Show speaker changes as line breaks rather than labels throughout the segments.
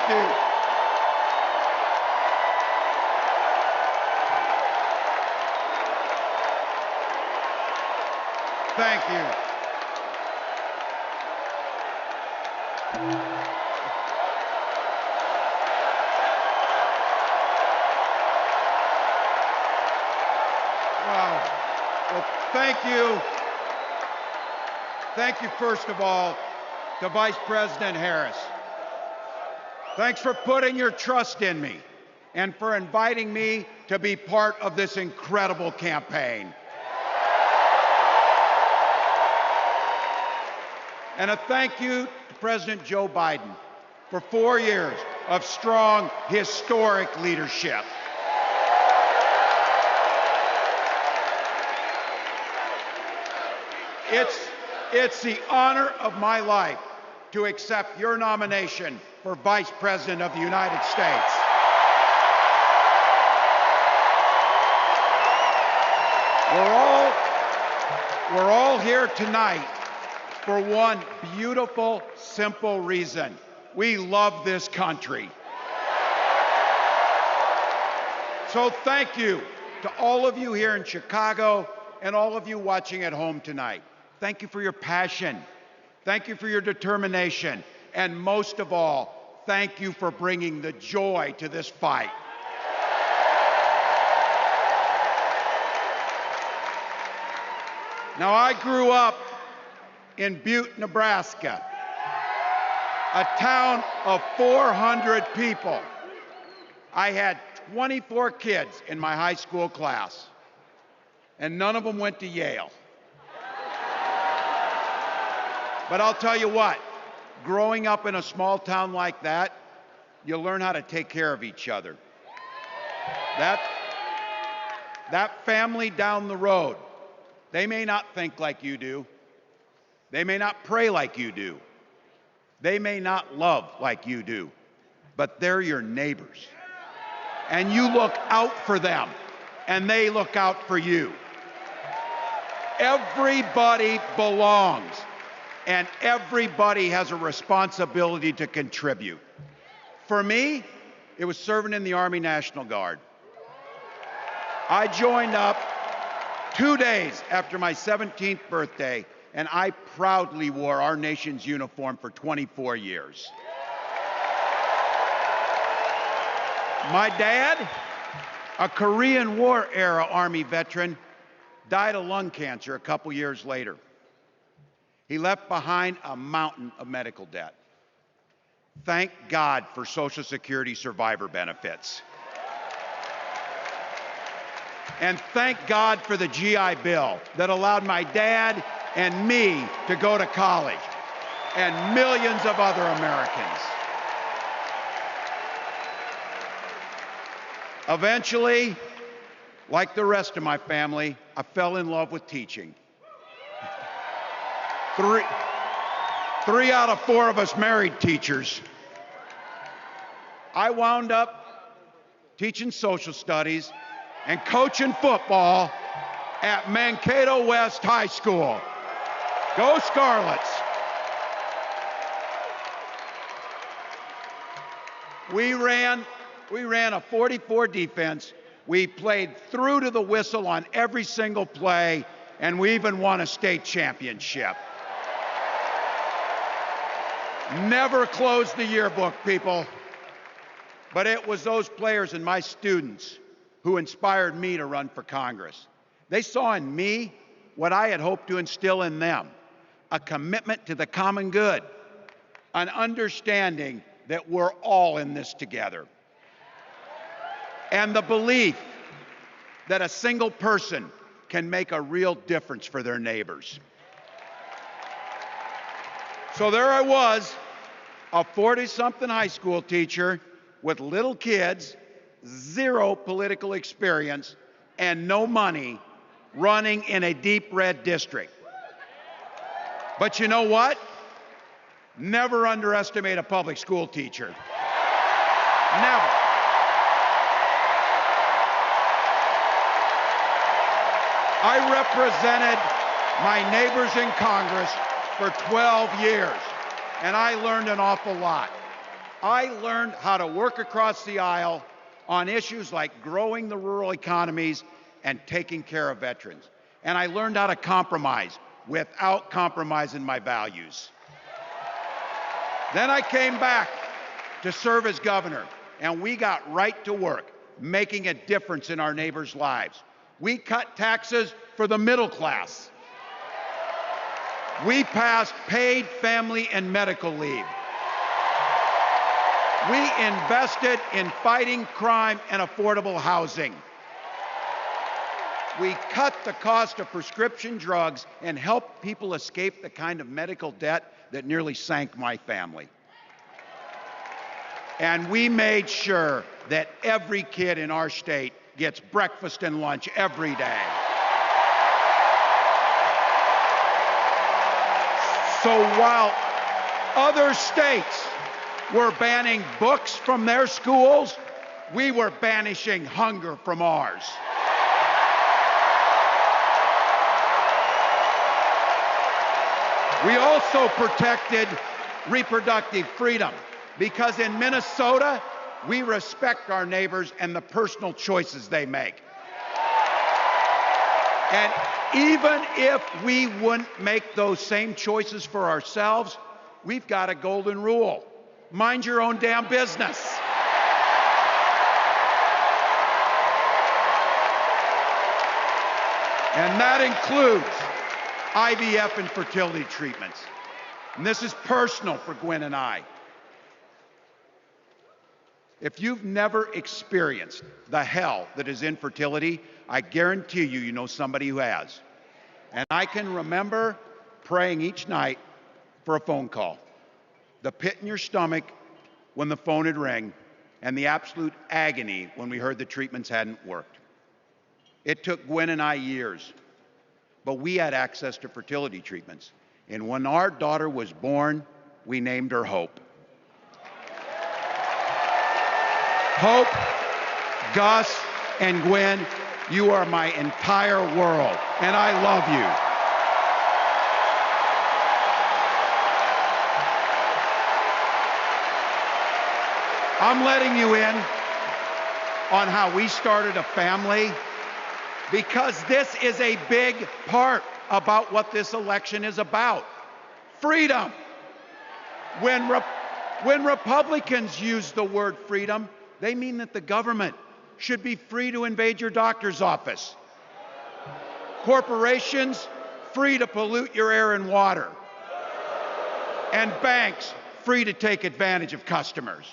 you. Thank you. Wow. Well, thank you. Thank you, first of all, to Vice President Harris. Thanks for putting your trust in me and for inviting me to be part of this incredible campaign. And a thank you to President Joe Biden for 4 years of strong, historic leadership. It's the honor of my life to accept your nomination for Vice President of the United States. We're all here tonight for one beautiful, simple reason. We love this country. So thank you to all of you here in Chicago and all of you watching at home tonight. Thank you for your passion. Thank you for your determination. And most of all, thank you for bringing the joy to this fight. Now, I grew up in Butte, Nebraska, a town of 400 people. I had 24 kids in my high school class, and none of them went to Yale. But I'll tell you what, growing up in a small town like that, you learn how to take care of each other. That family down the road, they may not think like you do. They may not pray like you do. They may not love like you do, but they're your neighbors. And you look out for them, and they look out for you. Everybody belongs, and everybody has a responsibility to contribute. For me, it was serving in the Army National Guard. I joined up 2 days after my 17th birthday, and I proudly wore our nation's uniform for 24 years. My dad, a Korean War era Army veteran, died of lung cancer a couple years later. He left behind a mountain of medical debt. Thank God for Social Security survivor benefits. And thank God for the GI Bill that allowed my dad and me to go to college, and millions of other Americans. Eventually, like the rest of my family, I fell in love with teaching. Three out of 4 of us married teachers. I wound up teaching social studies and coaching football at Mankato West High School. Go Scarlets! We ran a 44 defense. We played through to the whistle on every single play, and we even won a state championship. Never closed the yearbook, people. But it was those players and my students who inspired me to run for Congress. They saw in me what I had hoped to instill in them, a commitment to the common good, an understanding that we're all in this together, and the belief that a single person can make a real difference for their neighbors. So there I was, a 40-something high school teacher with little kids, 0 political experience, and no money, running in a deep red district. But you know what? Never underestimate a public school teacher. Never. I represented my neighbors in Congress for 12 years, and I learned an awful lot. I learned how to work across the aisle on issues like growing the rural economies and taking care of veterans. And I learned how to compromise without compromising my values. Then I came back to serve as governor, and we got right to work, making a difference in our neighbors' lives. We cut taxes for the middle class. We passed paid family and medical leave. We invested in fighting crime and affordable housing. We cut the cost of prescription drugs and helped people escape the kind of medical debt that nearly sank my family. And we made sure that every kid in our state gets breakfast and lunch every day. So while other states were banning books from their schools, we were banishing hunger from ours. We also protected reproductive freedom because in Minnesota, we respect our neighbors and the personal choices they make. And even if we wouldn't make those same choices for ourselves, we've got a golden rule. Mind your own damn business. And that includes IVF and fertility treatments. And this is personal for Gwen and I. If you've never experienced the hell that is infertility, I guarantee you, you know somebody who has. And I can remember praying each night for a phone call. The pit in your stomach when the phone would ring, and the absolute agony when we heard the treatments hadn't worked. It took Gwen and I years, but we had access to fertility treatments. And when our daughter was born, we named her Hope. Hope, Gus, and Gwen, you are my entire world, and I love you. I'm letting you in on how we started a family because this is a big part about what this election is about. Freedom. When Republicans use the word freedom, they mean that the government should be free to invade your doctor's office. Corporations, free to pollute your air and water. And banks, free to take advantage of customers.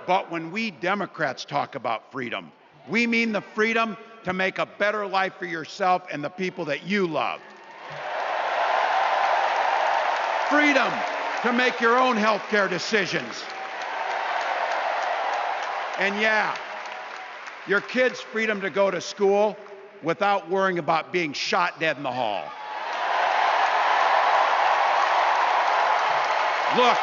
But when we Democrats talk about freedom, we mean the freedom to make a better life for yourself and the people that you love. Freedom to make your own healthcare decisions. And yeah, your kids' freedom to go to school without worrying about being shot dead in the hall. Look,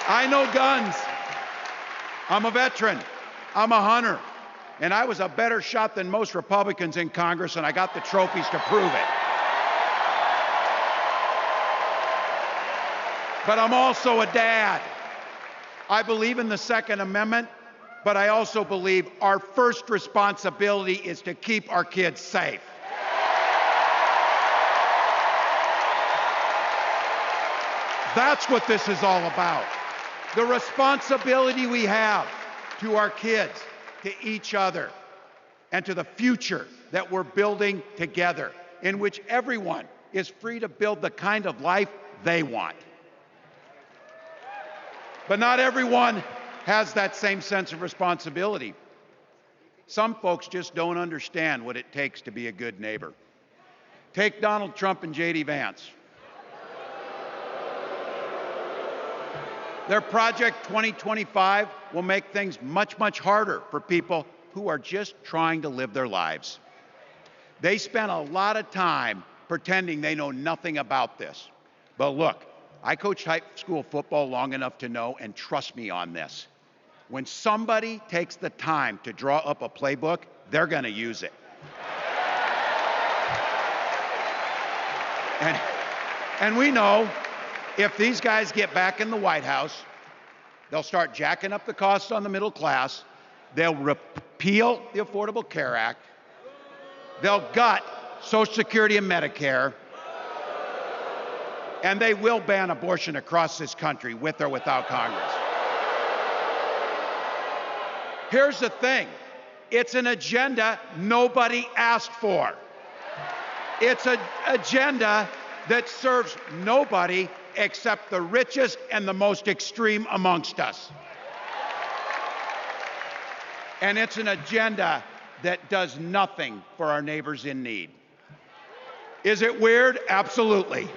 I know guns. I'm a veteran. I'm a hunter. And I was a better shot than most Republicans in Congress, and I got the trophies to prove it. But I'm also a dad. I believe in the Second Amendment, but I also believe our first responsibility is to keep our kids safe. That's what this is all about. The responsibility we have to our kids, to each other, and to the future that we're building together, in which everyone is free to build the kind of life they want. But not everyone has that same sense of responsibility. Some folks just don't understand what it takes to be a good neighbor. Take Donald Trump and J.D. Vance. Their Project 2025 will make things much, much harder for people who are just trying to live their lives. They spent a lot of time pretending they know nothing about this. But look, I coached high school football long enough to know, and trust me on this, when somebody takes the time to draw up a playbook, they're going to use it. And we know If these guys get back in the White House, they'll start jacking up the costs on the middle class. They'll repeal the Affordable Care Act. They'll gut Social Security and Medicare. And they will ban abortion across this country, with or without Congress. Here's the thing. It's an agenda nobody asked for. It's an agenda that serves nobody except the richest and the most extreme amongst us. And it's an agenda that does nothing for our neighbors in need. Is it weird? Absolutely.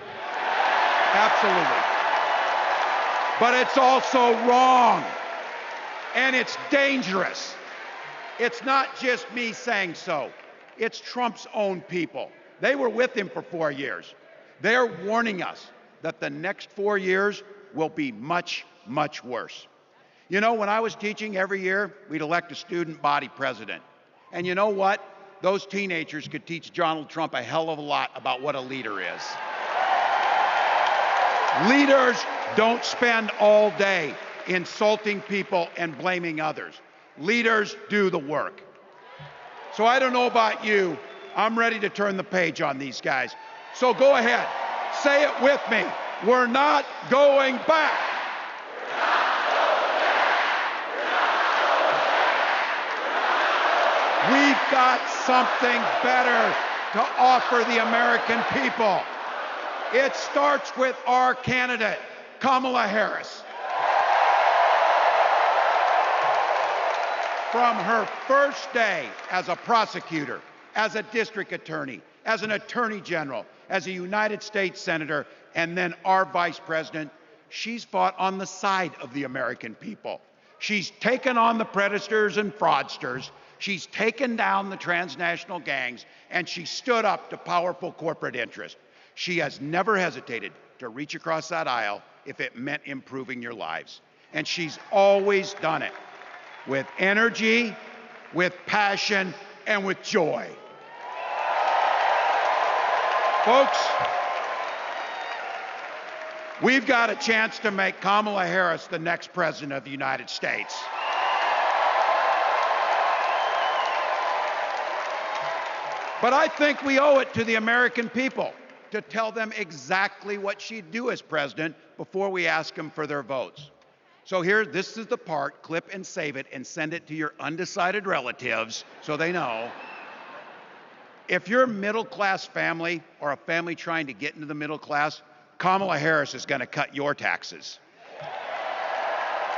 Absolutely. But it's also wrong. And it's dangerous. It's not just me saying so. It's Trump's own people. They were with him for 4 years. They're warning us that the next 4 years will be much, much worse. You know, when I was teaching every year, we'd elect a student body president. And you know what? Those teenagers could teach Donald Trump a hell of a lot about what a leader is. Leaders don't spend all day insulting people and blaming others. Leaders do the work. So I don't know about you, I'm ready to turn the page on these guys. So go ahead, say it with me. We're not going back. We've got something better to offer the American people. It starts with our candidate, Kamala Harris. From her first day as a prosecutor, as a district attorney, as an attorney general, as a United States senator, and then our vice president, she's fought on the side of the American people. She's taken on the predators and fraudsters. She's taken down the transnational gangs, and she stood up to powerful corporate interests. She has never hesitated to reach across that aisle if it meant improving your lives. And she's always done it with energy, with passion, and with joy. Folks, we've got a chance to make Kamala Harris the next president of the United States. But I think we owe it to the American people to tell them exactly what she'd do as president before we ask them for their votes. So here, this is the part, clip and save it and send it to your undecided relatives so they know. If you're a middle-class family or a family trying to get into the middle class, Kamala Harris is going to cut your taxes.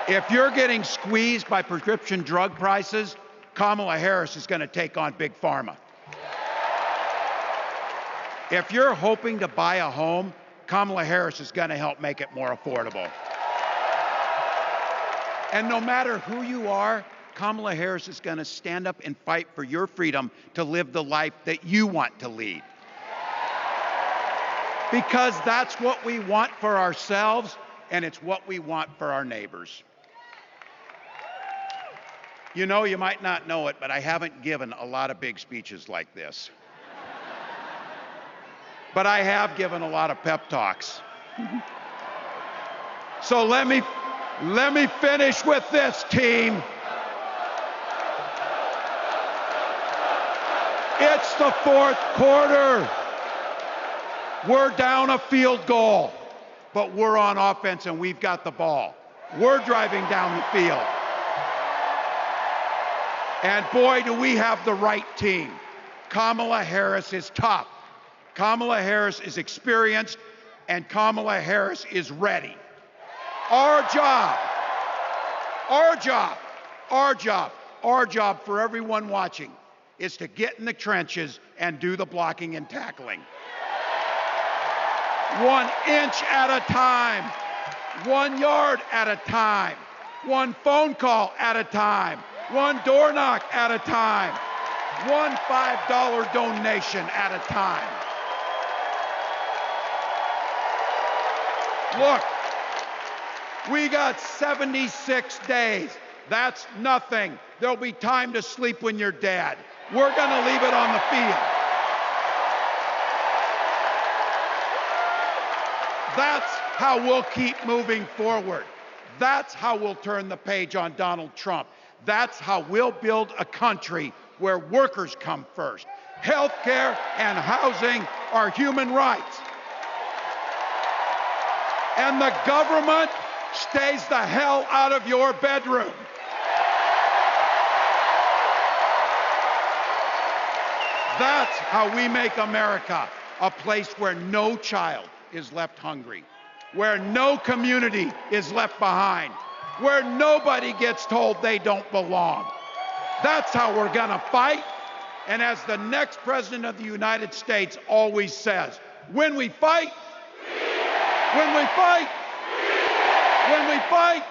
If you're getting squeezed by prescription drug prices, Kamala Harris is going to take on Big Pharma. If you're hoping to buy a home, Kamala Harris is going to help make it more affordable. And no matter who you are, Kamala Harris is going to stand up and fight for your freedom to live the life that you want to lead. Because that's what we want for ourselves, and it's what we want for our neighbors. You know, you might not know it, but I haven't given a lot of big speeches like this. But I have given a lot of pep talks. So let me finish with this, team. It's the fourth quarter. We're down a field goal, but we're on offense and we've got the ball. We're driving down the field. And boy, do we have the right team. Kamala Harris is tough. Kamala Harris is experienced, and Kamala Harris is ready. Our job for everyone watching is to get in the trenches and do the blocking and tackling. 1 inch at a time, 1 yard at a time, 1 phone call at a time, 1 door knock at a time, 1 $5 donation at a time. Look, we got 76 days. That's nothing. There'll be time to sleep when you're dead. We're going to leave it on the field. That's how we'll keep moving forward. That's how we'll turn the page on Donald Trump. That's how we'll build a country where workers come first. Health care and housing are human rights. And the government stays the hell out of your bedroom. That's how we make America a place where no child is left hungry, where no community is left behind, where nobody gets told they don't belong. That's how we're gonna fight. And as the next president of the United States always says, when we fight, when we fight, when we fight,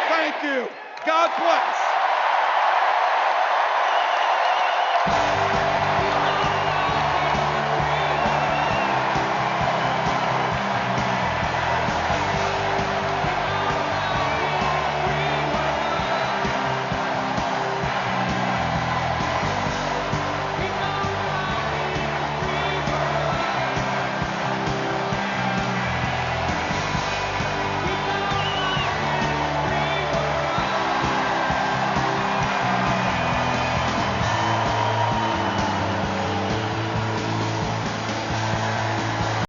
thank you. God bless.